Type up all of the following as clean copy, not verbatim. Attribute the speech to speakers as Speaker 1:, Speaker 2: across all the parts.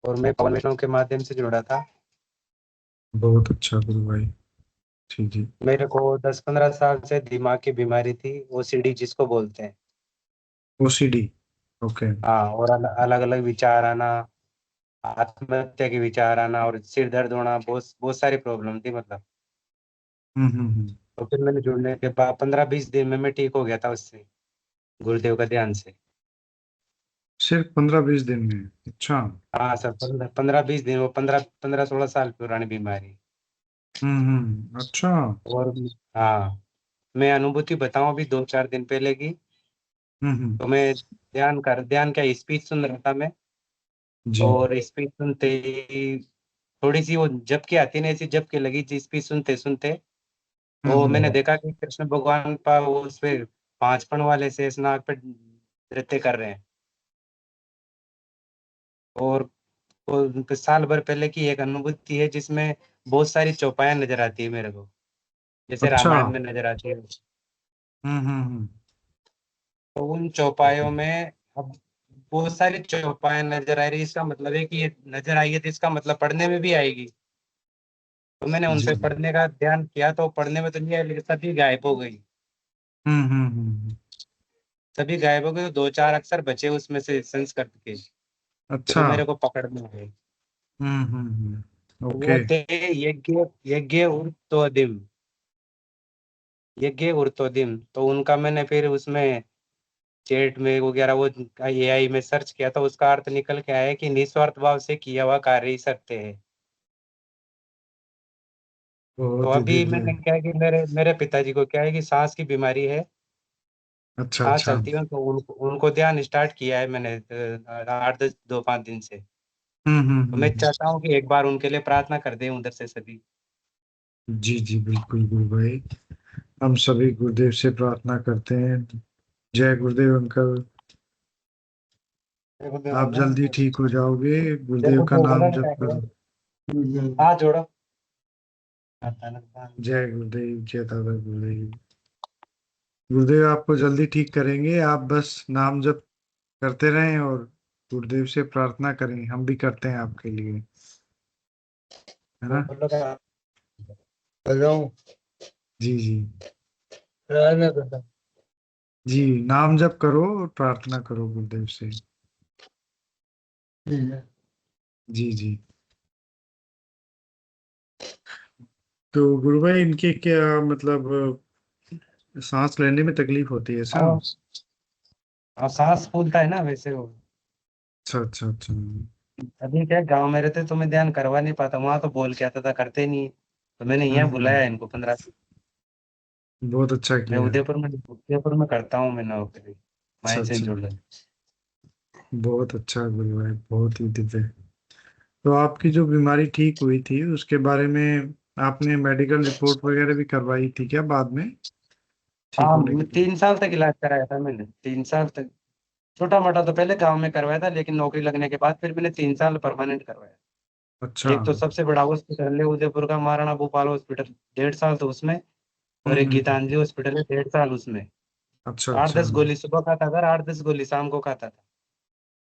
Speaker 1: और मैं पवन वैष्णव के माध्यम से जुड़ा था।
Speaker 2: बहुत अच्छा गुरु भाई। जी जी।
Speaker 1: मेरे को 10-15 साल से दिमाग की बीमारी थी, ओसीडी जिसको बोलते हैं।
Speaker 2: ओसीडी। ओके।
Speaker 1: हाँ, और अलग अलग विचार आना, आत्महत्या के विचार आना और सिर दर्द होना, बहुत बहुत सारी प्रॉब्लम थी मतलब।
Speaker 2: हम्म।
Speaker 1: तो फिर मैंने जुड़ने के बाद 15-20 दिन में मैं ठीक हो गया था उससे, गुरुदेव का ध्यान से।
Speaker 2: सिर्फ 15-20 दिन में? अच्छा।
Speaker 1: हाँ सर, 15-20 दिन, वो 15-16 साल पुरानी बीमारी।
Speaker 2: अच्छा।
Speaker 1: और हाँ, मैं अनुभूति बताऊं अभी 2-4 दिन पहले की।
Speaker 2: हम्म।
Speaker 1: तो मैं ध्यान क्या स्पीच सुन रहा था मैं।
Speaker 2: जी।
Speaker 1: और स्पीच सुनते ही थोड़ी सी वो जबकि आती नहीं, ऐसी जबकि लगी थी स्पीच सुनते सुनते। तो मैंने
Speaker 2: हम्म।
Speaker 1: देखा कि कृष्ण भगवान का वो उस पे 5 फण वाले शेष नाग पे नृत्य कर रहे हैं। और वो साल भर पहले की एक अनुभूति है जिसमें बहुत सारी चौपायां नजर आती है मेरे को, जैसे
Speaker 2: अच्छा।
Speaker 1: रामायण में नजर आती है।
Speaker 2: हम्म।
Speaker 1: तो उन चौपायों में अब बहुत सारी चौपायां नजर आ रही है। इसका मतलब है कि ये नजर आई है तो इसका मतलब पढ़ने में भी आएगी। तो मैंने उन
Speaker 2: जी।
Speaker 1: पे पढ़ने का ध्यान किया, तो पढ़ने में तो नहीं आई, लेकिन सभी गायब हो गई।
Speaker 2: हम्म।
Speaker 1: सभी गायब हो गए, तो 2-4 अक्षर बचे उसमें से संस्कृत के,
Speaker 2: अच्छा।
Speaker 1: जो मेरे को पकड़ में आए। वो
Speaker 2: ओके।
Speaker 1: थे यज्ञ यज्ञ उर्तोदिम, यज्ञ उर्तोदिम। तो उनका मैंने फिर उसमें चैट में वगैरह वो एआई में सर्च किया, तो उसका अर्थ निकल के आया कि निस्वार्थ भाव से किया हुआ कार्य ही सत्य है। तो
Speaker 2: बहुत ही
Speaker 1: अभी
Speaker 2: दिव्य।
Speaker 1: मैंने क्या है कि मेरे मेरे पिताजी को क्या है कि सांस की बीमारी है।
Speaker 2: अच्छा
Speaker 1: सांस
Speaker 2: अच्छा।
Speaker 1: चलती है, तो उनको ध्यान स्टार्ट किया है मैंने 8-10 2-5 दिन से। तो मैं
Speaker 2: हम्म।
Speaker 1: चाहता हूँ कि एक बार उनके लिए प्रार्थना कर दें उधर से सभी।
Speaker 2: जी जी बिल्कुल गुरु भाई। हम सभी गुरुदेव से प्रार्थना करते हैं। जय गुरुदेव अंकल।
Speaker 1: जय गुरुदेव
Speaker 2: आप
Speaker 1: बोलना।
Speaker 2: जल्दी ठीक हो जाओगे।
Speaker 1: जय
Speaker 2: गुरुदेव का
Speaker 1: गुरुदेव बोलना
Speaker 2: नाम
Speaker 1: ना
Speaker 2: जप
Speaker 1: क्या
Speaker 2: करो।
Speaker 1: करो। हाँ जोड़ो।
Speaker 2: जय गुरुदेव, जय दादा गुरुदेव। गुरुदेव आपको जल्दी ठीक करेंगे, आप बस नाम जप करते रहें और गुरुदेव से प्रार्थना करें, हम भी करते हैं आपके लिए, है ना?
Speaker 1: बोलो क्या कर रहा हूँ।
Speaker 2: जी जी।
Speaker 1: प्रार्थना करता
Speaker 2: जी, नाम जप करो और प्रार्थना करो गुरुदेव से।
Speaker 1: हूँ।
Speaker 2: जी जी। तो गुरु भाई इनके क्या मतलब सांस लेने में तकलीफ होती है ऐसा?
Speaker 1: हाँ, और सांस फूलता है ना वैसे वो।
Speaker 2: अच्छा अच्छा अच्छा।
Speaker 1: अभी क्या गांव में रहते तो मैं ध्यान करवा नहीं पाता, वहां तो बोल के आता था, करते नहीं। तो मैंने यहाँ बुलाया
Speaker 2: हम्म।
Speaker 1: इनको 15 दिन।
Speaker 2: बहुत अच्छा
Speaker 1: मैं
Speaker 2: किया।
Speaker 1: उदयपुर में करता हूँ मैं नौकरी,
Speaker 2: अच्छा
Speaker 1: माइंड
Speaker 2: अच्छा।
Speaker 1: सेंस जुड़।
Speaker 2: बहुत अच्छा गुरु भाई, बहुत ही दिव्य। तो आपकी जो बीमारी ठीक हुई थी उसके बारे में आपने मेडिकल रिपोर्ट वगैरह भी करवाई थी क्या बाद में, ठीक
Speaker 1: हाँ,
Speaker 2: होने के बाद?
Speaker 1: 3 साल तक इलाज कराया था मैंने, 3 साल तक। छोटा मोटा तो पहले गांव में करवाया था, लेकिन नौकरी लगने के बाद फिर मैंने 3 साल परमानेंट करवाया।
Speaker 2: अच्छा।
Speaker 1: एक तो सबसे बड़ा हॉस्पिटल है उदयपुर का, महाराणा भूपाल हॉस्पिटल, 1.5 साल तो उसमें। और एक
Speaker 2: हम्म।
Speaker 1: गीतांजलि हॉस्पिटल है, 1.5 साल उसमें।
Speaker 2: अच्छा
Speaker 1: आठ
Speaker 2: अच्छा।
Speaker 1: दस गोली सुबह खाता था, 8-10 गोली शाम को खाता था।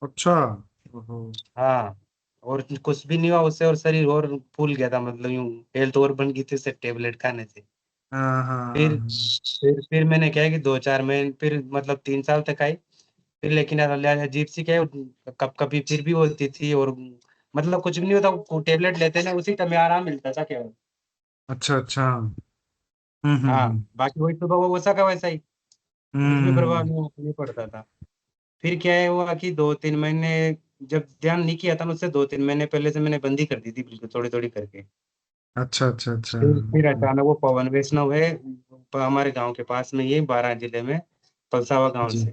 Speaker 2: अच्छा। ओहो।
Speaker 1: हाँ, और कुछ भी नहीं हुआ उससे, और शरीर और फूल गया था, मतलब यूं हेल्थ और बन गई थी उससे टेबलेट खाने से।
Speaker 2: हाँ हाँ
Speaker 1: फिर
Speaker 2: हाँ।
Speaker 1: फिर मैंने क्या है कि 2-4 महीने फिर मतलब 3 साल तक आई। फिर लेकिन अजीब सी क्या है, कब कभी फिर भी होती थी, और मतलब कुछ भी नहीं होता, टेबलेट लेते ना उसी टाइम आराम मिलता था केवल।
Speaker 2: अच्छा अच्छा।
Speaker 1: हाँ,
Speaker 2: हम्म।
Speaker 1: बाकी वही सुबह वो वैसा का वैसा ही, कुछ भी प्रभाव
Speaker 2: हम्म।
Speaker 1: नहीं पड़ता था। फिर क्या है हुआ कि 2-3 महीने जब ध्यान नहीं किया था ना, उससे 2-3 महीने पहले से मैंने बंदी कर दी थी बिल्कुल, थोड़ी थोड़ी करके।
Speaker 2: अच्छा अच्छा अच्छा।
Speaker 1: फिर अचानक वो पवन वैष्णव है, हमारे गांव के पास में, ये 12 जिले में, पलसावा गांव
Speaker 2: जी
Speaker 1: से,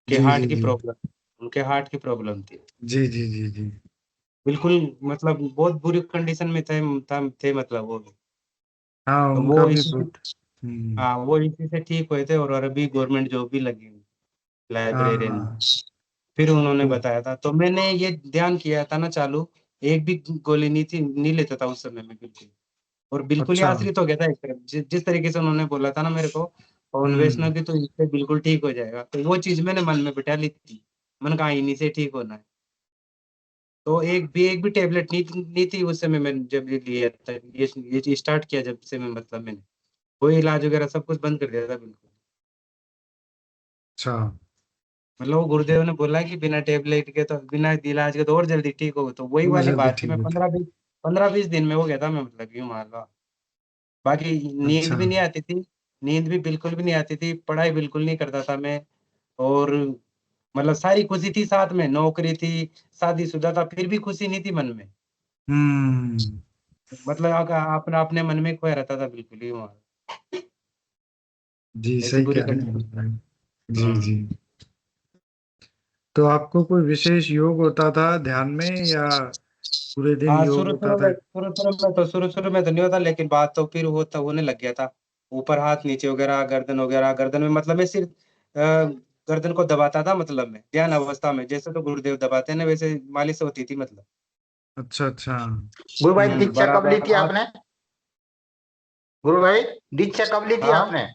Speaker 1: के
Speaker 2: जी
Speaker 1: हार्ट
Speaker 2: जी
Speaker 1: की
Speaker 2: जी
Speaker 1: प्रॉब्लम, उनके हार्ट की प्रॉब्लम थी।
Speaker 2: जी जी जी जी।
Speaker 1: बिल्कुल, मतलब बहुत बुरी कंडीशन में थे मतलब वो भी।
Speaker 2: हाँ
Speaker 1: तो
Speaker 2: उनका
Speaker 1: वो
Speaker 2: भी
Speaker 1: इसी से,
Speaker 2: हम्म।
Speaker 1: हाँ वो इसी से ठीक हुए थे, और अभी गवर्नमेंट जॉब भी लगी,
Speaker 2: हाँ
Speaker 1: लाइब्रेरियन में।
Speaker 2: हाँ।
Speaker 1: फिर उन्होंने
Speaker 2: तो
Speaker 1: बताया था, तो मैंने ये ध्यान किया था ना चालू। एक भी गोली नहीं लेता था उस समय में बिल्कुल। और बिल्कुल ही
Speaker 2: अच्छा।
Speaker 1: आश्रित हो गया था एक तरफ, जिस तरीके से उन्होंने बोला था ना मेरे को, पवन
Speaker 2: हम्म।
Speaker 1: वैष्णव की, तो इससे बिल्कुल ठीक हो जाएगा, तो वो चीज मैंने मन में बिठा ली थी। मन कहा इन्हीं से ठीक होना है। तो एक भी टेबलेट नहीं थी उस समय, मैंने जब ये लिया था, ये स्टार्ट किया जब से मैं, मतलब मैंने कोई इलाज वगैरह सब कुछ बंद कर दिया था बिल्कुल।
Speaker 2: अच्छा।
Speaker 1: मतलब वो गुरुदेव ने बोला कि बिना टेबलेट के तो, बिना इलाज के तो और जल्दी ठीक हो, तो वही
Speaker 2: और
Speaker 1: वाली
Speaker 2: जल्दी
Speaker 1: बात थी।
Speaker 2: ठीक
Speaker 1: मैं
Speaker 2: होते।
Speaker 1: 15-20 दिन में हो गया था मैं, मतलब यूँ मान लो। बाकी नींद
Speaker 2: अच्छा।
Speaker 1: भी नहीं आती थी, नींद भी बिल्कुल भी नहीं आती थी, पढ़ाई बिल्कुल नहीं करता था मैं। और मतलब सारी खुशी थी साथ में, नौकरी थी, शादीशुदा था, फिर भी खुशी नहीं थी मन में।
Speaker 2: हम्म।
Speaker 1: मतलब अपना अपने मन में खोया रहता था बिल्कुल ही वहाँ,
Speaker 2: जी
Speaker 1: ऐसी
Speaker 2: सही
Speaker 1: बुरी
Speaker 2: कह रहे हैं
Speaker 1: कंडीशन।
Speaker 2: भाई। जी
Speaker 1: हुँ।
Speaker 2: जी। तो आपको कोई विशेष योग होता था ध्यान में, या पूरे दिन
Speaker 1: हाँ,
Speaker 2: योग होता था?
Speaker 1: शुरू-शुरू में तो नहीं होता, लेकिन बात तो फिर होने लग गया था। ऊपर हाथ नीचे वगैरह, गर्दन में, मतलब मैं सिर्फ़ गर्दन को दबाता था, मतलब मैं ध्यान अवस्था में, जैसे तो गुरुदेव दबाते हैं ना, वैसे मालिश होती थी मतलब।
Speaker 2: अच्छा अच्छा।
Speaker 3: गुरु भाई दीक्षा कब ली
Speaker 1: बराबर
Speaker 3: थी
Speaker 1: हाथ।
Speaker 3: आपने? गुरु भाई दीक्षा कब ली थी
Speaker 1: हाँ,
Speaker 3: आपने?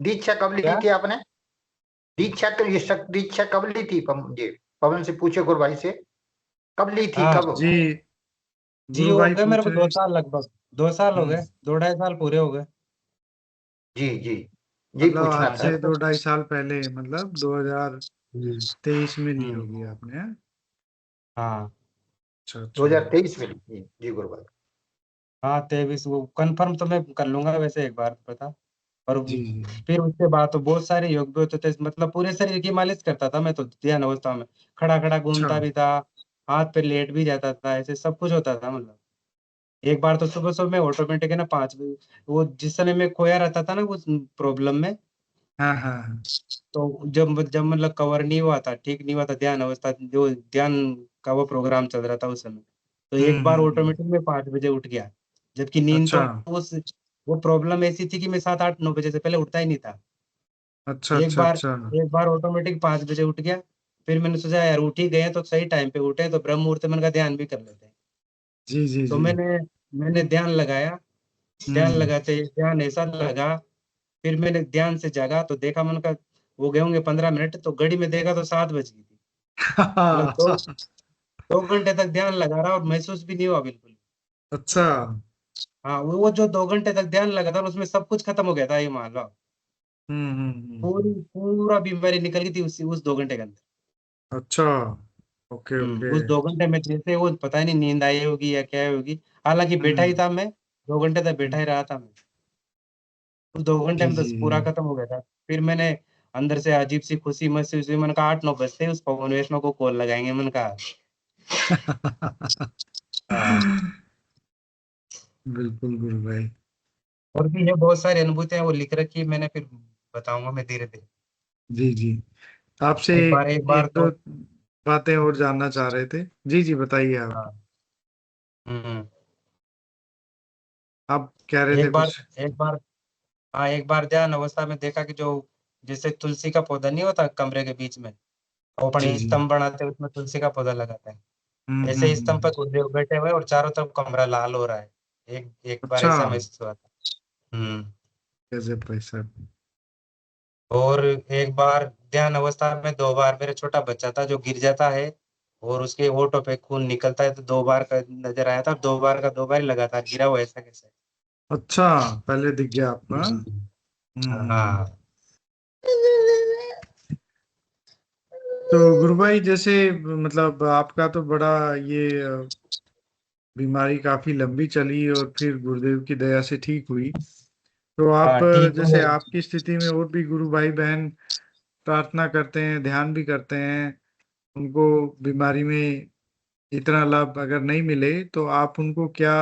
Speaker 3: दीक्षा कब ली
Speaker 1: क्या?
Speaker 3: थी आपने? दीक्षा कब ली थी? ये पवन से पूछे गुरु भाई से, कब ली थी,
Speaker 1: हाँ,
Speaker 3: कब?
Speaker 2: जी
Speaker 1: जी
Speaker 2: गुरु
Speaker 1: हो
Speaker 2: भाई
Speaker 1: गए मेरे
Speaker 2: पूछ
Speaker 1: को
Speaker 2: रहे
Speaker 1: 2
Speaker 2: हैं।
Speaker 1: साल लगभग, 2 साल हो
Speaker 2: हम्म।
Speaker 1: गए, 2 ढाई साल पूरे हो गए।
Speaker 3: जी जी, जी
Speaker 2: मतलब
Speaker 3: पूछना
Speaker 2: आज
Speaker 1: हाँ,
Speaker 3: था।
Speaker 2: से
Speaker 1: जब
Speaker 2: दो
Speaker 1: तक।
Speaker 2: ढाई साल पहले, मतलब
Speaker 1: हुँ,
Speaker 2: 2023 में ली
Speaker 1: हुँ,
Speaker 2: होगी आपने, हाँ?
Speaker 1: हाँ।
Speaker 2: अच्छा अच्छा।
Speaker 3: 2023 में ली थी जी गुरु भाई।
Speaker 1: हाँ, 23 वो कन्फर्म तो मैं कर लूँगा वैसे एक बार पता। और
Speaker 2: जी जी।
Speaker 1: फिर उसके बाद तो बहुत सारे योग भी होते थे, मतलब पूरे शरीर की मालिश करता था मैं तो ध्यान अवस्था में। खड़ा-खड़ा
Speaker 2: अच्छा।
Speaker 1: घूमता भी था, हाथ पे लेट भी जाता था, ऐसे सब कुछ होता था मतलब। एक बार तो सुबह-सुबह में ऑटोमेटिक है ना 5 बजे, वो जिस समय मैं खोया रहता था ना उस प्रॉब्लम में,
Speaker 2: हाँ हाँ हाँ।
Speaker 1: तो जब मतलब कवर नहीं हुआ था, ठीक नहीं हुआ था ध्यान अवस्था, जो ध्यान का वो प्रोग्राम चल रहा था उस समय। तो एक बार
Speaker 2: हम्म।
Speaker 1: ऑटोमेटिक मैं 5 बजे उठ गया। जबकि नींद
Speaker 2: अच्छा
Speaker 1: तो उस वो प्रॉब्लम ऐसी थी कि मैं 7, 8, 9 बजे से पहले उठता ही नहीं था।
Speaker 2: अच्छा
Speaker 1: एक
Speaker 2: अच्छा।
Speaker 1: बार
Speaker 2: अच्छा।
Speaker 1: एक बार ऑटोमेटिक 5 बजे उठ गया। फिर मैंने सोचा यार उठ ही गए हैं तो सही टाइम पे उठे, तो ब्रह्म मुहूर्त में मैंने कहा ध्यान भी कर लेते हैं।
Speaker 2: जी जी
Speaker 1: तो
Speaker 2: जी।
Speaker 1: मैंने ध्यान लगाया, ध्यान
Speaker 2: हम्म।
Speaker 1: लगाते ही ध्यान ऐसा लगा, फिर मैंने ध्यान से जागा तो देखा, मैंने कहा हो गए होंगे 15 मिनट, तो घड़ी में देखा तो 7 बज गई थी। मतलब 2 घंटे तक ध्यान लगा रहा और महसूस भी नहीं हुआ बिल्कुल।
Speaker 2: अच्छा।
Speaker 1: हाँ, वो जो 2 घंटे तक ध्यान लगा था उसमें सब कुछ खत्म हो गया था, ये मान लो।
Speaker 2: हम्म।
Speaker 1: पूरा बीमारी निकल गई थी उस 2 घंटे के अंदर।
Speaker 2: अच्छा। Okay okay.
Speaker 1: उस 2 घंटे में जैसे वो पता नहीं नींद आई होगी या क्या होगी। हालाँकि बैठा ही
Speaker 2: हम्म।
Speaker 1: था मैं, 2 घंटे तक बैठा ही रहा था मैं। उस 2 घंटे
Speaker 2: जी
Speaker 1: में
Speaker 2: जी
Speaker 1: बस
Speaker 2: जी।
Speaker 1: पूरा खत्म हो गया था। फिर मैंने अंदर से अजीब-सी खुशी महसूस हुई, मैंने कहा 8-9 बजते ही उस पवन वैष्णव को कॉल लगाएँगे, मैंने कहा। हाँ,
Speaker 2: बिल्कुल गुरु भाई।
Speaker 1: और भी है बहुत सारी अनुभूतियाँ, वो लिख रखी है मैंने, फिर बताऊँगा मैं धीरे-धीरे।
Speaker 2: जी जी। आपसे
Speaker 1: एक बार
Speaker 2: एक दो
Speaker 1: तो
Speaker 2: बातें और जानना चाह रहे थे। जी जी बताइए आप।
Speaker 1: हाँ, हुँ।
Speaker 2: आप कह रहे थे
Speaker 1: एक बार
Speaker 2: कुछ?
Speaker 1: एक बार हाँ, एक बार ध्यान अवस्था में देखा कि जो जैसे तुलसी का पौधा नहीं होता कमरे के बीच में, वो
Speaker 2: जी
Speaker 1: अपने
Speaker 2: जी।
Speaker 1: स्तंभ बनाते हैं, उसमें तुलसी का पौधा लगाते हैं। ऐसे ही स्तंभ पे
Speaker 2: हम्म।
Speaker 1: गुरुदेव बैठे हुए हैं और चारों तरफ कमरा लाल हो रहा है। एक एक बार
Speaker 2: अच्छा।
Speaker 1: ऐसा महसूस हुआ था। हुँ।
Speaker 2: गजब भाई साहब।
Speaker 1: और एक बार ध्यान अवस्था में 2 बार मेरा छोटा बच्चा था जो गिर जाता है और उसके होठों पे खून निकलता है, तो 2 बार का नज़र आया था, 2 बार का 2 बार ही लगातार गिरा वो, ऐसा कैसे?
Speaker 2: अच्छा, पहले दिख गया आपको, हाँ?
Speaker 1: हुँ।
Speaker 2: हम्म।
Speaker 1: हाँ।
Speaker 2: तो गुरु भाई जैसे, मतलब आपका तो बड़ा ये बीमारी काफी लंबी चली और फिर गुरुदेव की दया से ठीक हुई। तो आप
Speaker 1: हाँ, ठीक
Speaker 2: जैसे
Speaker 1: वो
Speaker 2: आपकी स्थिति में और भी गुरु भाई बहन प्रार्थना करते हैं, ध्यान भी करते हैं, उनको बीमारी में इतना लाभ अगर नहीं मिले, तो आप उनको क्या,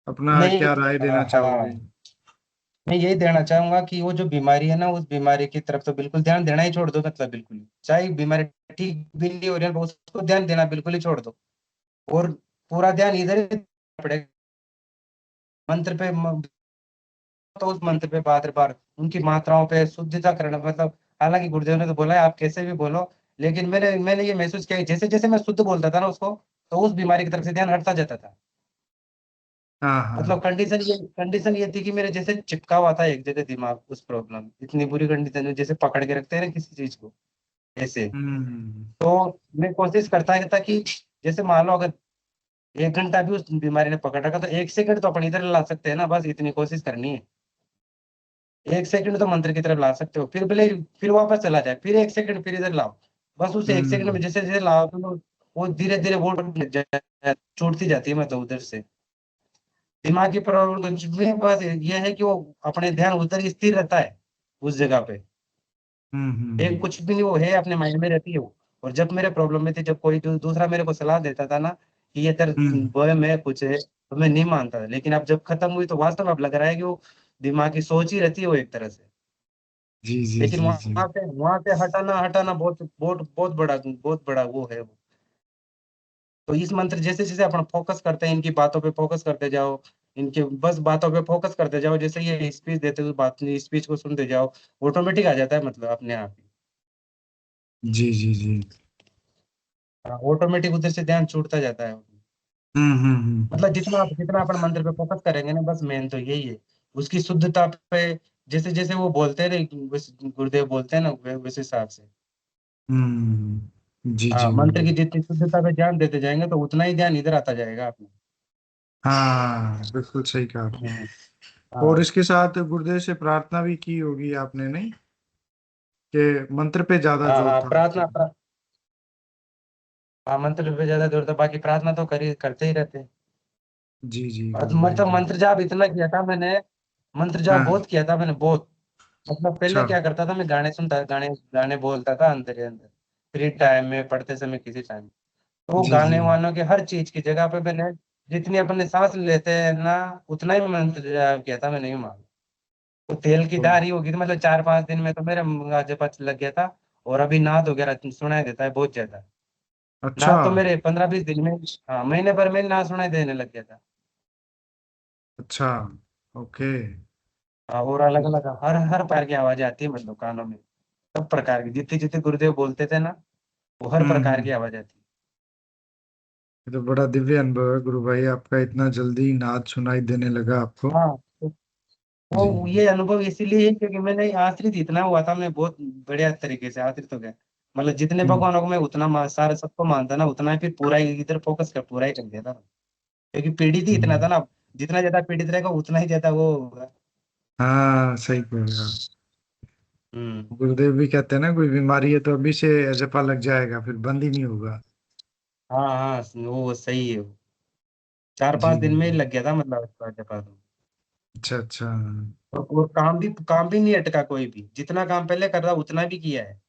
Speaker 2: अपना
Speaker 1: नहीं।
Speaker 2: क्या राय देना
Speaker 1: हाँ,
Speaker 2: चाहोगे?
Speaker 1: हाँ। मैं यही देना चाहूँगा कि वो जो बीमारी है ना, उस बीमारी की तरफ तो बिल्कुल ध्यान देना ही छोड़ दो, मतलब बिल्कुल ही। चाहे बीमारी ठीक भी नहीं हो रही है, तो उसको ध्यान देना बिल्कुल ही छोड़ दो और पूरा ध्यान इधर ही पड़ेगा, मंत्र पे तो उस मंत्र पे बार-बार उनकी मात्राओं पे शुद्धता करना, मतलब हालाँकि गुरुदेव ने तो बोला है आप कैसे भी बोलो, लेकिन मैंने ये महसूस किया कि जैसे-जैसे मैं शुद्ध बोलता था ना उसको, तो उस बीमारी की तरफ से ध्यान हटता जाता था।
Speaker 2: हाँ
Speaker 1: मतलब
Speaker 2: हाँ।
Speaker 1: कंडीशन ये थी कि मेरे जैसे चिपका हुआ था एक जगह दिमाग, उस प्रॉब्लम, इतनी बुरी कंडीशन में जैसे पकड़ के रखते हैं ना किसी चीज़ को, ऐसे।
Speaker 2: हम्म
Speaker 1: तो मैं कोशिश करता था कि जैसे मान लो अगर 1 घंटा भी उस बीमारी ने पकड़ रखा तो 1 सेकंड तो अपन इधर ला सकते हैं ना, बस इतनी कोशिश करनी है। 1 सेकंड तो मंत्र की तरफ ला सकते हो, फिर भले फिर वापस चला जाए, फिर 1 सेकंड फिर इधर लाओ। बस उस 1 सेकंड में जैसे जैसे लाओ तो वो धीरे धीरे वो छूटती जाती है, मतलब उधर से दिमाग की प्रॉब्लम कुछ भी है, बस ये है कि वो अपने ध्यान उधर ही स्थिर रहता है उस जगह पे। एक कुछ भी नहीं, वो है अपने माइंड में रहती है वो। और जब मेरे प्रॉब्लम में थी, जब कोई दूसरा मेरे को सलाह देता था ना कि ये तेरे बोए में कुछ है, तो मैं नहीं मानता था। लेकिन अब जब खत्म हुई तो वास्तव में अब लग रहा है कि वो दिमाग की सोच ही रहती है वो एक तरह से।
Speaker 2: जी जी
Speaker 1: लेकिन
Speaker 2: जी जी।
Speaker 1: वहां से हटाना हटाना बहुत बहुत बहुत बड़ा वो है वो। तो इस मंत्र जैसे जैसे अपन फोकस करते हैं, इनकी बातों पे फोकस करते जाओ, इनके बस बातों पे फोकस करते जाओ, जैसे ये स्पीच देते हो बात स्पीच को सुनते जाओ, ऑटोमेटिक आ जाता है, मतलब अपने आप ही।
Speaker 2: जी जी जी।
Speaker 1: ऑटोमेटिक उधर से ध्यान छूटता जाता है। मतलब जितना अपन मंत्र पे फोकस करेंगे ना, बस मेन तो यही है उसकी शुद्धता पे। जैसे जैसे वो बोलते हैं ना, गुरुदेव बोलते हैं ना, वैसे हिसाब से।
Speaker 2: जी
Speaker 1: हाँ,
Speaker 2: जी
Speaker 1: मंत्र की
Speaker 2: गुरुदेव।
Speaker 1: जितनी शुद्धता पे ध्यान देते जाएंगे तो उतना ही ध्यान इधर आता जाएगा अपने।
Speaker 2: हाँ बिल्कुल सही कहा आपने।
Speaker 1: हम्म,
Speaker 2: और
Speaker 1: हाँ
Speaker 2: इसके साथ गुरुदेव से प्रार्थना भी की होगी आपने, नहीं? कि मंत्र पे ज्यादा
Speaker 1: हाँ
Speaker 2: जोर
Speaker 1: हाँ,
Speaker 2: था
Speaker 1: प्रार्थना
Speaker 2: आपका।
Speaker 1: हाँ, मंत्र पे ज्यादा जोर था, बाकी प्रार्थना तो करते ही रहते हैं।
Speaker 2: जी जी
Speaker 1: और
Speaker 2: गुरु भाई
Speaker 1: मतलब
Speaker 2: जी।
Speaker 1: मंत्र जाप इतना किया था मैंने, मंत्र जाप
Speaker 2: हाँ।
Speaker 1: बहुत किया था मैंने, बहुत। मतलब पहले
Speaker 2: अच्छा।
Speaker 1: क्या करता था, मैं गाने सुनता, गाने गाने बोलता था अंदर ही अंदर, फ्री टाइम में, पढ़ते समय, किसी टाइम। तो वो
Speaker 2: जी जी।
Speaker 1: गाने वानों के हर चीज की जगह पे मैंने जितनी अपने सांस लेते हैं ना, उतना ही मंत्र जाप किया था मैंने, यूं मान लो। वो तेल की धार ही होगी, तो मतलब 4-5 दिन में तो मेरे जब लग गया था। और अभी नाद वगैरह सुनाई देता है बहुत ज्यादा।
Speaker 2: अच्छा
Speaker 1: नाद तो मेरे 15-20 दिन में, हाँ, महीने भर में नाद सुनाई देने लग गया था।
Speaker 2: अच्छा। ओके।
Speaker 1: हाँ, और अलग अलग हर हर प्रकार की आवाजें आती है मतलब कानों में। सब प्रकार की, जितने जितने गुरुदेव बोलते थे ना, वो हर प्रकार की
Speaker 2: हम्म।
Speaker 1: आवाज आती
Speaker 2: ये तो बड़ा दिव्य अनुभव है गुरु भाई आपका, इतना जल्दी नाद सुनाई देने लगा आपको।
Speaker 1: है। हाँ, तो
Speaker 2: जी।
Speaker 1: वो ये अनुभव इसीलिए है क्योंकि मैंने आश्रित इतना हुआ था, मैं बहुत बढ़िया तरीके से आश्रित हो गया। मतलब जितने
Speaker 2: हम्म
Speaker 1: भगवानों को मैं उतना सारे सबको मानता ना, उतना ही फिर पूरा ही इधर फोकस कर पूरा ही कर दिया था। क्योंकि पीड़ित ही इतना था
Speaker 2: हम्म।
Speaker 1: ना, जितना ज्यादा पीड़ित रहेगा उतना ही ज्यादा वो होगा।
Speaker 2: हाँ सही कह रहे हो।
Speaker 1: हम्म,
Speaker 2: गुरुदेव भी कहते हैं ना, कोई बीमारी है तो अभी से जपा लग जाएगा, फिर बंद ही नहीं होगा।
Speaker 1: हाँ हाँ, वो सही है वो। 4-5 दिन में ही
Speaker 2: जी।
Speaker 1: लग गया था, मतलब इसका जपा तो।
Speaker 2: अच्छा अच्छा।
Speaker 1: और काम भी नहीं अटका, कोई भी जितना काम पहले कर रहा उतना भी किया है।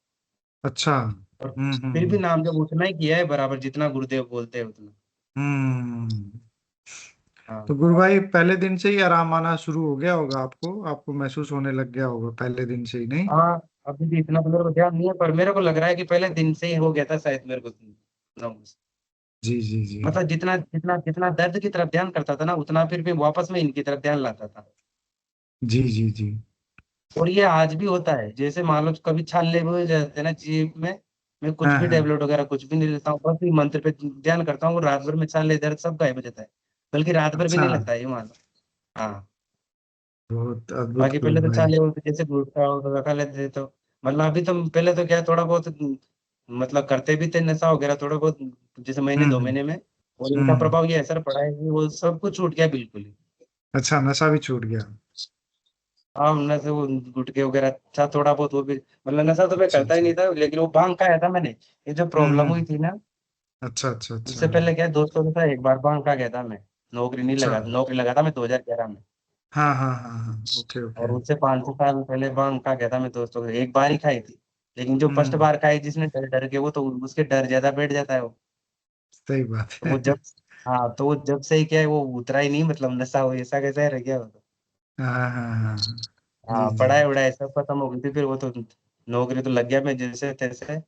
Speaker 2: अच्छा।
Speaker 1: और फिर भी नाम जब उतना ही किया है बराबर, जितना गुरुदेव बोलते हैं उतना।
Speaker 2: हम्म। तो
Speaker 1: हाँ
Speaker 2: गुरु भाई पहले दिन से ही आराम आना शुरू हो गया होगा आपको, आपको महसूस होने लग गया होगा पहले दिन से ही, नहीं?
Speaker 1: हाँ, अभी भी इतना तो मेरे को ध्यान नहीं है, पर मेरे को लग रहा है कि पहले दिन से ही हो गया था शायद मेरे को।
Speaker 2: जी जी जी।
Speaker 1: मतलब जितना जितना जितना दर्द की तरफ ध्यान करता था ना, उतना फिर भी वापस में इनकी तरफ ध्यान लाता था।
Speaker 2: जी जी जी।
Speaker 1: और ये आज भी होता है, जैसे मान लो कभी छाले हुए जाते हैं ना जीभ में, मैं कुछ
Speaker 2: हाँ
Speaker 1: भी
Speaker 2: हाँ।
Speaker 1: टेबलेट वगैरह कुछ भी नहीं लेता हूँ, बस ये मंत्र पे ध्यान करता हूँ, रात भर में छाले दर्द सब गायब हो जाता है। बल्कि रात भर भी
Speaker 2: अच्छा।
Speaker 1: नहीं लगता है, ये मान लो। हाँ,
Speaker 2: बहुत अद्भुत
Speaker 1: बाकी
Speaker 2: गुरु
Speaker 1: पहले तो
Speaker 2: भाई।
Speaker 1: छाले होते जैसे गुटखा वगैरह खा लेते थे, तो मतलब अभी तो पहले तो क्या थोड़ा बहुत मतलब करते भी थे नशा वगैरह थोड़ा बहुत, जैसे महीने दो
Speaker 2: हम्म
Speaker 1: महीने में। और इनका
Speaker 2: हम्म।
Speaker 1: प्रभाव ये असर पड़ा है कि वो सब कुछ छूट गया बिल्कुल ही।
Speaker 2: अच्छा, नशा भी छूट गया।
Speaker 1: हाँ, नशे वो गुटखे वगैरह था थोड़ा बहुत, वो भी मतलब नशा तो मैं
Speaker 2: अच्छा
Speaker 1: करता ही
Speaker 2: अच्छा।
Speaker 1: नहीं था, लेकिन वो भांग खाया था मैंने। ये जो प्रॉब्लम हुई
Speaker 2: हम्म।
Speaker 1: थी ना,
Speaker 2: अच्छा अच्छा अच्छा।
Speaker 1: उससे पहले क्या है, दोस्तों के साथ एक बार भांग खा गया था मैं।
Speaker 2: अच्छा।
Speaker 1: नौकरी लगा था मैं 2011 में।
Speaker 2: हाँ हाँ हाँ हाँ। ओके
Speaker 1: और
Speaker 2: ओके।
Speaker 1: उससे 5-6 साल पहले भांग खा गया था मैं दोस्तों के, एक बार ही खाई थी। लेकिन जो फर्स्ट
Speaker 2: हम्म।
Speaker 1: बार खाई जिसने डर डर के, वो तो उसके डर ज्यादा बैठ जाता है वो।
Speaker 2: सही बात
Speaker 1: तो
Speaker 2: है।
Speaker 1: वो जब हाँ, तो वो जब से ही क्या है, वो उतरा ही नहीं, मतलब नशा हो ऐसा कैसा रह गया वो तो।
Speaker 2: हाँ हाँ हाँ। जी
Speaker 1: हाँ,
Speaker 2: जी।
Speaker 1: पढ़ाई वढ़ाई सब खत्म हो गई थी, फिर वो तो नौकरी तो लग गया मैं जैसे तैसे।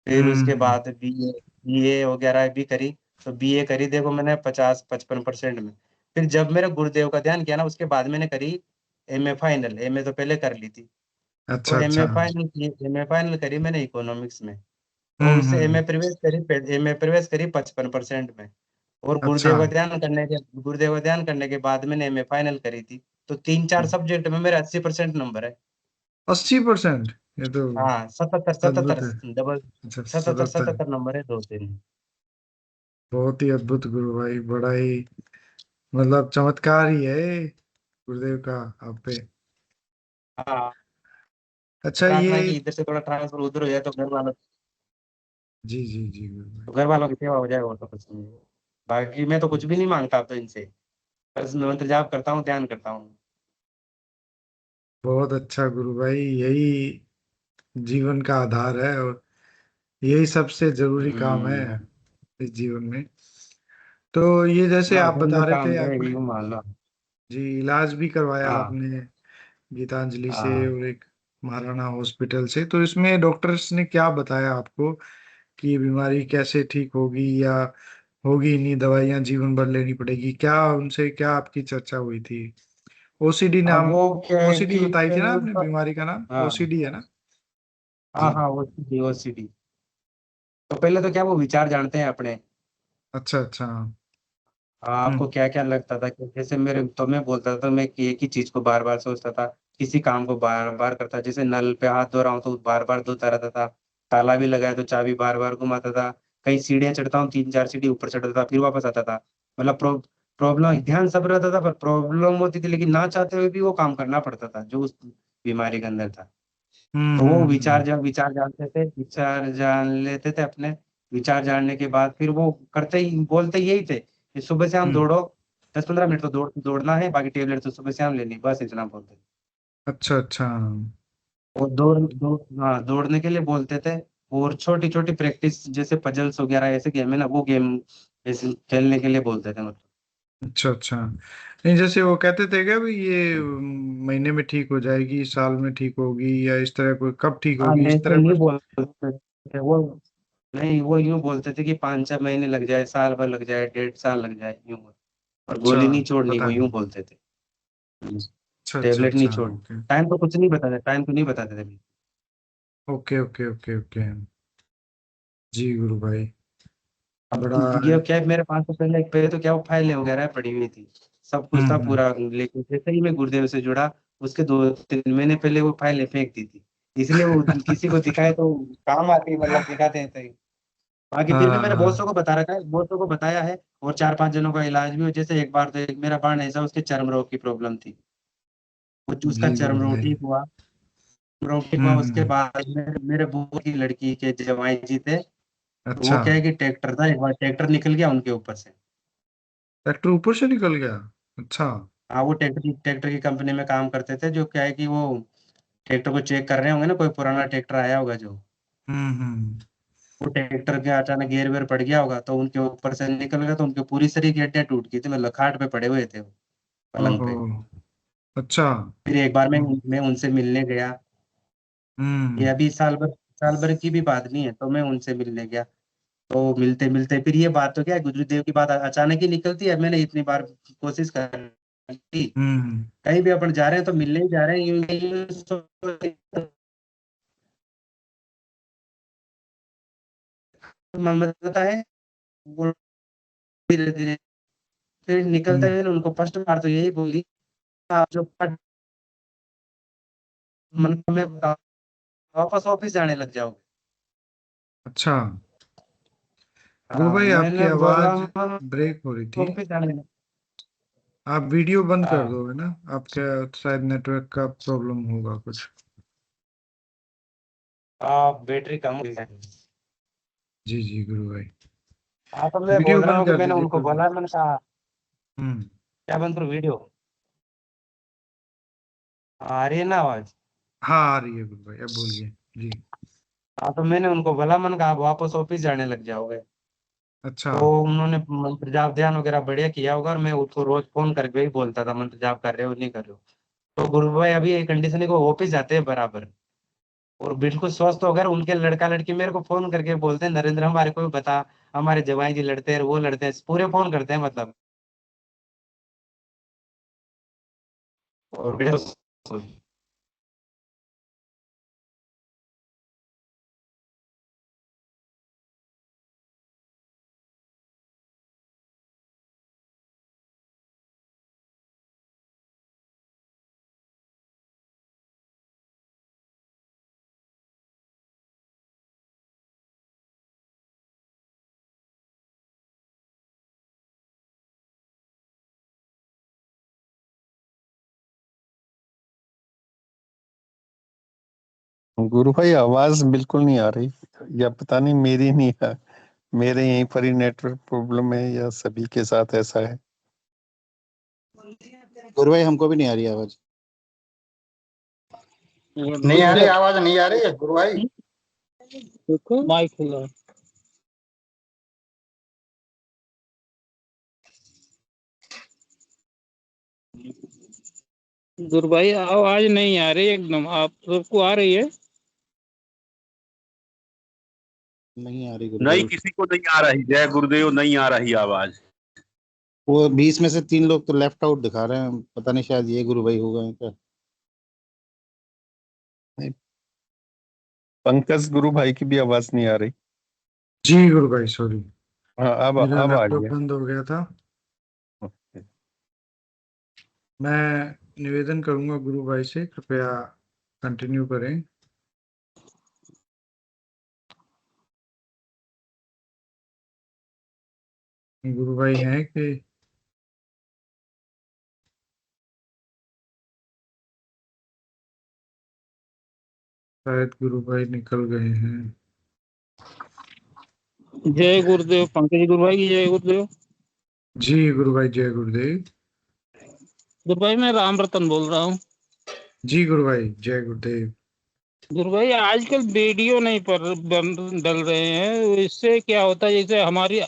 Speaker 1: फिर उसके
Speaker 2: हम्म।
Speaker 1: बाद बीए वगैरह भी करी। तो बीए करी देखो मैंने 50-55% में। फिर जब मेरे गुरुदेव का ध्यान किया ना, उसके बाद मैंने करी एमए फाइनल। एमए तो पहले कर ली थी। तो
Speaker 2: अच्छा अच्छा।
Speaker 1: एमए फाइनल करी मैंने इकोनॉमिक्स में। तो उससे
Speaker 2: हम्म।
Speaker 1: एमए प्रवेश करी 55% में। और
Speaker 2: अच्छा।
Speaker 1: गुरुदेव का ध्यान करने के बाद मैंने एमए फाइनल करी थी। तो 3-4 सब्जेक्ट में मेरे 80% नंबर है।
Speaker 2: 80%? ये तो
Speaker 1: हाँ 77
Speaker 2: अद्भुत
Speaker 1: 77
Speaker 2: है।
Speaker 1: डबल
Speaker 2: अच्छा,
Speaker 1: 77
Speaker 2: 77।
Speaker 1: 77 नंबर है 2 3।
Speaker 2: बहुत ही अद्भुत गुरु भाई, बड़ा ही मतलब चमत्कार ही है ये गुरुदेव का आप पे।
Speaker 1: हाँ
Speaker 2: अच्छा
Speaker 1: प्रार्थना
Speaker 2: ये,
Speaker 1: की इधर से थोड़ा ट्रांसफर उधर हो जाए तो
Speaker 2: जी जी जी गुरु भाई।
Speaker 1: घर वालों की सेवा हो जाए और तो कुछ नहीं है। बाकी मैं तो कुछ भी नहीं मांगता अब तो इनसे, बस मैं मंत्र जाप करता हूँ, ध्यान करता हूँ।
Speaker 2: बहुत अच्छा गुरु भाई, यही जीवन का आधार है और यही सबसे जरूरी काम है
Speaker 1: हम्म।
Speaker 2: इस जीवन में। तो ये जैसे
Speaker 1: हाँ
Speaker 2: आप
Speaker 1: असल में
Speaker 2: बता रहे
Speaker 1: काम
Speaker 2: थे
Speaker 1: है
Speaker 2: आपने,
Speaker 1: यूं मान लो।
Speaker 2: जी, इलाज भी करवाया
Speaker 1: हाँ
Speaker 2: आपने गीतांजलि से
Speaker 1: हाँ।
Speaker 2: और एक महाराणा हॉस्पिटल से, तो इसमें डॉक्टर्स ने क्या बताया आपको कि ये बीमारी कैसे ठीक होगी, या होगी ही नहीं, दवाइयाँ जीवन भर लेनी पड़ेगी, क्या उनसे क्या आपकी चर्चा हुई थी? ओसीडी
Speaker 1: अब
Speaker 2: नाम,
Speaker 1: वो क्या है
Speaker 2: ओसीडी
Speaker 1: कि
Speaker 2: बताई थी ना आपने, बीमारी का नाम
Speaker 1: हाँ
Speaker 2: ओसीडी है ना?
Speaker 1: हाँ
Speaker 2: जी।
Speaker 1: हाँ ओसीडी ओसीडी। तो पहले तो क्या वो विचार जानते हैं अपने।
Speaker 2: अच्छा अच्छा।
Speaker 1: आपको
Speaker 2: हम्म
Speaker 1: क्या क्या लगता था कि जैसे मेरे तो मैं बोलता था मैं कि एक ही चीज को बार बार सोचता था, किसी काम को बार बार करता, जैसे नल पे हाथ धो रहा हूँ तो बार बार धोता रहता था, ताला भी लगाया तो चाबी बार बार घुमाता था, कई सीढ़ियां चढ़ता हूँ 3 4 सीढ़ी ऊपर चढ़ता था फिर वापस आता था। मतलब प्रॉब्लम ध्यान सब रहता था पर प्रॉब्लम होती थी, लेकिन ना चाहते हुए भी वो काम करना पड़ता था जो उस बीमारी के अंदर था। तो वो विचार
Speaker 2: हम्म।
Speaker 1: जब विचार जानते थे, विचार जान लेते थे अपने, विचार जानने के बाद फिर वो करते ही बोलते यही थे कि सुबह से हम
Speaker 2: हम्म।
Speaker 1: दौड़ो 10 15 मिनट तो दौड़ना है, बाकी टेबलेट तो सुबह से हम लेनी, बस इतना बोलते थे।
Speaker 2: अच्छा अच्छा।
Speaker 1: वो हाँ दौड़ने के लिए बोलते थे। और छोटी छोटी प्रैक्टिस जैसे पजल्स वगैरह ऐसे गेम है ना, वो गेम ऐसे खेलने के लिए बोलते थे मतलब।
Speaker 2: अच्छा अच्छा। नहीं, जैसे वो कहते थे क्या भी ये महीने में ठीक हो जाएगी, साल में ठीक होगी, या इस तरह कोई कब ठीक
Speaker 1: हाँ
Speaker 2: होगी, इस
Speaker 1: ऐसे
Speaker 2: तरह
Speaker 1: नहीं
Speaker 2: कुछ?
Speaker 1: बोलते थे वो, नहीं वो यूं बोलते थे कि 5 6 महीने लग जाए, साल भर लग जाए, 1.5 साल लग जाए, यूं और
Speaker 2: अच्छा,
Speaker 1: गोली नहीं छोड़नी,
Speaker 2: पता
Speaker 1: वो यूं
Speaker 2: नहीं।
Speaker 1: बोलते थे।
Speaker 2: अच्छा अच्छा
Speaker 1: टेबलेट नहीं
Speaker 2: अच्छा।
Speaker 1: छोड़नी।
Speaker 2: ओके
Speaker 1: टाइम तो कुछ नहीं बताते, टाइम तो नहीं बताते थे।
Speaker 2: Okay okay okay okay. जी गुरु भाई,
Speaker 1: अब
Speaker 2: बड़ा
Speaker 1: ये क्या है, मेरे पास तो पहले एक पे तो क्या वो फाइलें वगैरह पड़ी हुई थी, सब कुछ था
Speaker 2: हम्म।
Speaker 1: पूरा, लेकिन जैसे ही मैं गुरुदेव से जुड़ा उसके 2 3 महीने पहले वो फाइलें फेंक दी थी। इसलिए वो किसी को दिखाए तो काम आती, मतलब दिखाते हैं तो। बाकी फिर भी मैंने
Speaker 2: हाँ।
Speaker 1: बॉसों को बता रखा है, बॉसों को बताया है, और 4 5 जनों का इलाज भी हो। जैसे एक बार तो एक मेरा बाण ऐसा, उसके चर्म रोग की प्रॉब्लम थी, उसका
Speaker 2: जी
Speaker 1: चर्म
Speaker 2: गुरु
Speaker 1: रोग
Speaker 2: भाई।
Speaker 1: ठीक हुआ। रोग ठीक हुआ उसके
Speaker 2: हम्म।
Speaker 1: बाद मेरे बुआ की लड़की के जवाई जी थे, तो वो
Speaker 2: अच्छा,
Speaker 1: क्या है कि ट्रैक्टर था, एक बार ट्रैक्टर निकल गया उनके ऊपर से।
Speaker 2: ट्रैक्टर ऊपर से निकल गया? अच्छा।
Speaker 1: हाँ वो ट्रैक्टर ट्रैक्टर की कंपनी में काम करते थे, जो क्या है कि वो ट्रैक्टर को चेक कर रहे होंगे ना, कोई पुराना ट्रैक्टर आया होगा जो,
Speaker 2: हम्म।
Speaker 1: वो ट्रैक्टर के अचानक गियर वेयर पड़ गया होगा तो उनके ऊपर से निकल गया, तो उनकी पूरी शरीर की हड्डियां टूट गई थी, मतलब खाट पे पड़े हुए थे वो, पलंग
Speaker 2: ओहो।
Speaker 1: पे।
Speaker 2: अच्छा।
Speaker 1: फिर एक बार
Speaker 2: हम्म
Speaker 1: मैं उनसे मिलने गया, ये
Speaker 2: हम्म।
Speaker 1: अभी साल भर की भी बात नहीं है, तो मैं उनसे मिलने गया। तो मिलते मिलते फिर ये बात तो क्या है, गुरुदेव की बात अचानक ही निकलती है। मैंने इतनी बार कोशिश की,
Speaker 2: हम्म।
Speaker 1: कहीं भी अपन जा रहे हैं तो मिलने ही जा रहे हैं, यूं मन बदलता है। वो धीरे धीरे फिर निकलते
Speaker 2: हम्म।
Speaker 1: हुए उनको फर्स्ट बार तो यही बोली, आप जो मन में वापस ऑफिस जाने लग जाओगे।
Speaker 2: अच्छा गुरु
Speaker 1: हाँ
Speaker 2: भाई, आपकी
Speaker 1: मैंने बोला
Speaker 2: आवाज ब्रेक हो रही थी।
Speaker 1: ऑफिस जाने लग।
Speaker 2: आप वीडियो बंद कर
Speaker 1: हाँ
Speaker 2: दोगे ना? आपका शायद नेटवर्क का प्रॉब्लम होगा कुछ।
Speaker 1: बैटरी कम हो गई है।
Speaker 2: जी जी गुरु भाई,
Speaker 1: हाँ तो मैं
Speaker 2: वीडियो
Speaker 1: बोल रहा
Speaker 2: बंद
Speaker 1: हूँ कि
Speaker 2: कर
Speaker 1: मैंने
Speaker 2: दीजिए
Speaker 1: उनको
Speaker 2: कोई बात।
Speaker 1: बोला, मैंने कहा
Speaker 2: हम्म।
Speaker 1: क्या बंद करूँ वीडियो, आ रही है ना आवाज।
Speaker 2: हाँ आ रही है गुरु भाई, अब बोलिए। जी।
Speaker 1: हाँ तो मैंने उनको बोला, मैंने कहा आप वापस ऑफिस जाने लग जाओगे।
Speaker 2: अच्छा।
Speaker 1: तो उन्होंने मंत्र जाप ध्यान वगैरह बढ़िया किया होगा, और मैं उसको रोज फोन करके ही बोलता था मंत्र जाप कर रहे हो नहीं कर रहे हो। तो गुरु भाई अभी ये कंडीशन है को ऑफिस जाते हैं बराबर, और बिल्कुल स्वस्थ हो गए। उनके लड़का लड़की मेरे को फोन करके बोलते हैं नरेंद्र हमारे को भी बता, हमारे जवाई जी लड़ते हैं वो लड़ते हैं, पूरे फोन करते हैं मतलब। और
Speaker 4: गुरु भाई आवाज बिल्कुल नहीं आ रही, या पता नहीं मेरी नहीं है, मेरे यहीं पर ही नेटवर्क प्रॉब्लम है या सभी के साथ ऐसा है।
Speaker 5: गुरु भाई हमको भी नहीं आ रही आवाज।
Speaker 3: नहीं आ रही आवाज, नहीं आ रही है गुरु भाई।
Speaker 6: माइक खुला। गुरु भाई आवाज नहीं आ रही एकदम, आप सबको आ रही है?
Speaker 5: नहीं आ रही गुरु
Speaker 7: नहीं,
Speaker 5: भाई।
Speaker 7: किसी को नहीं आ रही। जय गुरुदेव, नहीं आ रही आवाज।
Speaker 5: वो 20 में से 3 लोग तो लेफ्ट आउट दिखा रहे हैं, पता नहीं शायद ये गुरु भाई हो गए हैं क्या।
Speaker 4: पंकज गुरु भाई की भी आवाज नहीं आ रही।
Speaker 2: जी गुरु भाई सॉरी,
Speaker 4: हाँ
Speaker 2: मेरा
Speaker 4: अब आ
Speaker 2: लैपटॉप
Speaker 4: गया।
Speaker 2: बंद हो गया था।
Speaker 4: ओके।
Speaker 2: मैं निवेदन करूंगा गुरु भाई से, कृपया कंटिन्यू करें। गुरु भाई हैं कि शायद गुरु भाई निकल गए हैं।
Speaker 6: जय गुरुदेव। पंकज गुरु भाई की जय गुरुदेव।
Speaker 2: जी गुरु भाई जय गुरुदेव।
Speaker 6: गुरु भाई मैं राम रतन बोल रहा हूँ।
Speaker 2: जी गुरु भाई जय गुरुदेव।
Speaker 6: गुरु भाई आजकल वीडियो नहीं पर डल रहे हैं, इससे क्या होता है, जैसे हमारी